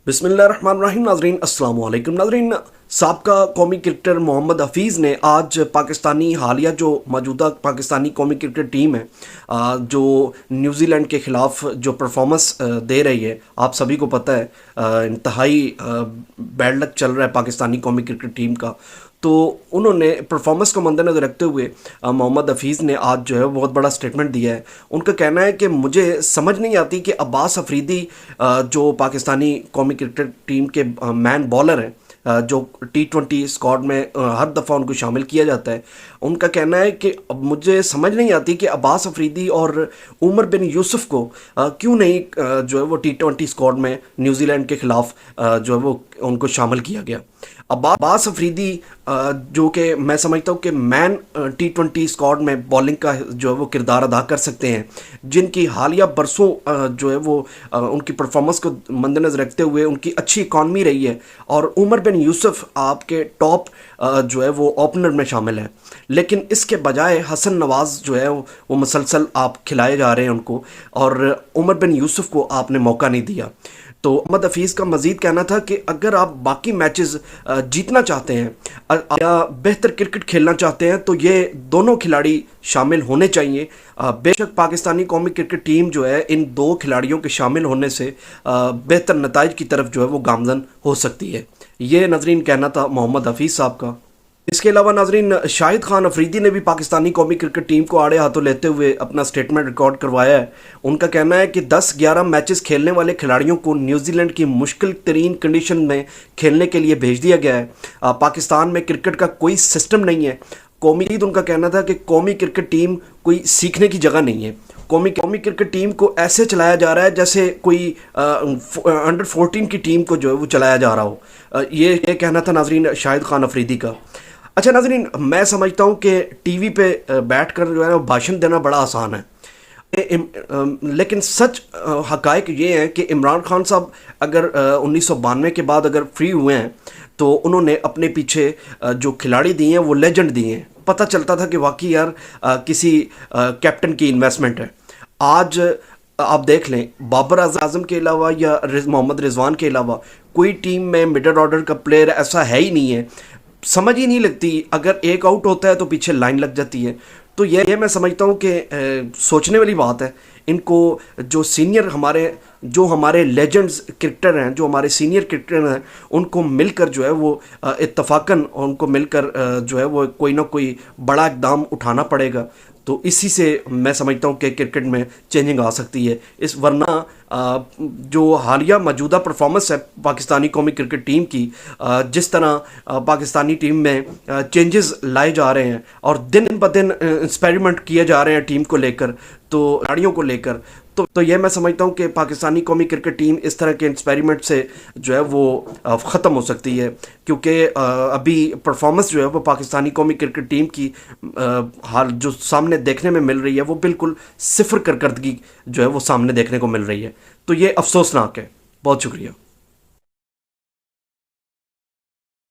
بسم اللہ الرحمن الرحیم ناظرین السلام علیکم ناظرین. سابقہ قومی کرکٹر محمد حفیظ نے آج پاکستانی حالیہ جو موجودہ پاکستانی قومی کرکٹ ٹیم ہے جو نیوزی لینڈ کے خلاف جو پرفارمنس دے رہی ہے، آپ سبھی کو پتہ ہے انتہائی بیڈ لک چل رہا ہے پاکستانی قومی کرکٹ ٹیم کا. تو انہوں نے پرفارمنس کو مد نظر رکھتے ہوئے محمد حفیظ نے آج جو ہے بہت بڑا سٹیٹمنٹ دیا ہے. ان کا کہنا ہے کہ مجھے سمجھ نہیں آتی کہ عباس افریدی جو پاکستانی قومی کرکٹ ٹیم کے مین بالر ہیں جو T20 اسکواڈ میں ہر دفعہ ان کو شامل کیا جاتا ہے، ان کا کہنا ہے کہ مجھے سمجھ نہیں آتی کہ عباس افریدی اور عمر بن یوسف کو کیوں نہیں جو ہے وہ T20 اسکواڈ میں نیوزی لینڈ کے خلاف جو ہے وہ ان کو شامل کیا گیا. عباس افریدی جو کہ میں سمجھتا ہوں کہ مین T20 اسکواڈ میں بالنگ کا جو ہے وہ کردار ادا کر سکتے ہیں، جن کی حالیہ برسوں جو ہے وہ ان کی پرفارمنس کو مد نظر رکھتے ہوئے ان کی اچھی اکانومی رہی ہے. اور عمر بن یوسف آپ کے ٹاپ جو ہے وہ اوپنر میں شامل ہے، لیکن اس کے بجائے حسن نواز جو ہے وہ مسلسل آپ کھلائے جا رہے ہیں ان کو، اور عمر بن یوسف کو آپ نے موقع نہیں دیا. تو محمد حفیظ کا مزید کہنا تھا کہ اگر آپ باقی میچز جیتنا چاہتے ہیں یا بہتر کرکٹ کھیلنا چاہتے ہیں تو یہ دونوں کھلاڑی شامل ہونے چاہیے. بے شک پاکستانی قومی کرکٹ ٹیم جو ہے ان دو کھلاڑیوں کے شامل ہونے سے بہتر نتائج کی طرف جو ہے وہ گامزن ہو سکتی ہے. یہ ناظرین کہنا تھا محمد حفیظ صاحب کا. اس کے علاوہ ناظرین شاہد خان افریدی نے بھی پاکستانی قومی کرکٹ ٹیم کو آڑے ہاتھوں لیتے ہوئے اپنا سٹیٹمنٹ ریکارڈ کروایا ہے. ان کا کہنا ہے کہ 10-11 میچز کھیلنے والے کھلاڑیوں کو نیوزی لینڈ کی مشکل ترین کنڈیشن میں کھیلنے کے لیے بھیج دیا گیا ہے. پاکستان میں کرکٹ کا کوئی سسٹم نہیں ہے. ان کا کہنا تھا کہ قومی کرکٹ ٹیم کوئی سیکھنے کی جگہ نہیں ہے. قومی کرکٹ ٹیم کو ایسے چلایا جا رہا ہے جیسے کوئی انڈر 14 کی ٹیم کو جو ہے وہ چلایا جا رہا ہو. یہ کہنا تھا ناظرین شاہد خان افریدی کا. اچھا ناظرین، میں سمجھتا ہوں کہ ٹی وی پہ بیٹھ کر جو ہے نا بھاشن دینا بڑا آسان ہے، لیکن سچ حقائق یہ ہے کہ عمران خان صاحب اگر 1992 کے بعد اگر فری ہوئے ہیں تو انہوں نے اپنے پیچھے جو کھلاڑی دیے ہیں وہ لیجنڈ دیے ہیں. پتہ چلتا تھا کہ واقعی یار کسی کیپٹن کی انویسٹمنٹ ہے. آج آپ دیکھ لیں بابر اعظم کے علاوہ یا محمد رضوان کے علاوہ کوئی ٹیم میں مڈل آرڈر کا پلیئر ایسا ہے ہی نہیں ہے. سمجھ ہی نہیں لگتی، اگر ایک آؤٹ ہوتا ہے تو پیچھے لائن لگ جاتی ہے. تو یہ میں سمجھتا ہوں کہ سوچنے والی بات ہے. ان کو جو سینئر ہمارے لیجنڈز کرکٹر ہیں، جو ہمارے سینئر کرکٹر ہیں، ان کو مل کر جو ہے وہ اتفاقاً ان کو مل کر جو ہے وہ کوئی نہ کوئی بڑا اقدام اٹھانا پڑے گا. تو اسی سے میں سمجھتا ہوں کہ کرکٹ میں چینجنگ آ سکتی ہے. ورنہ جو حالیہ موجودہ پرفارمنس ہے پاکستانی قومی کرکٹ ٹیم کی، جس طرح پاکستانی ٹیم میں چینجز لائے جا رہے ہیں اور دن بدن ایکسپیریمنٹ کیے جا رہے ہیں ٹیم کو لے کر، تو کھلاڑیوں کو لے کر، تو یہ میں سمجھتا ہوں کہ پاکستانی قومی کرکٹ ٹیم اس طرح کے ایکسپیریمنٹ سے جو ہے وہ ختم ہو سکتی ہے. کیونکہ ابھی پرفارمنس جو ہے وہ پاکستانی قومی کرکٹ ٹیم کی حال جو سامنے دیکھنے میں مل رہی ہے وہ بالکل صفر کارکردگی جو ہے وہ سامنے دیکھنے کو مل رہی ہے. تو یہ افسوسناک ہے. بہت شکریہ.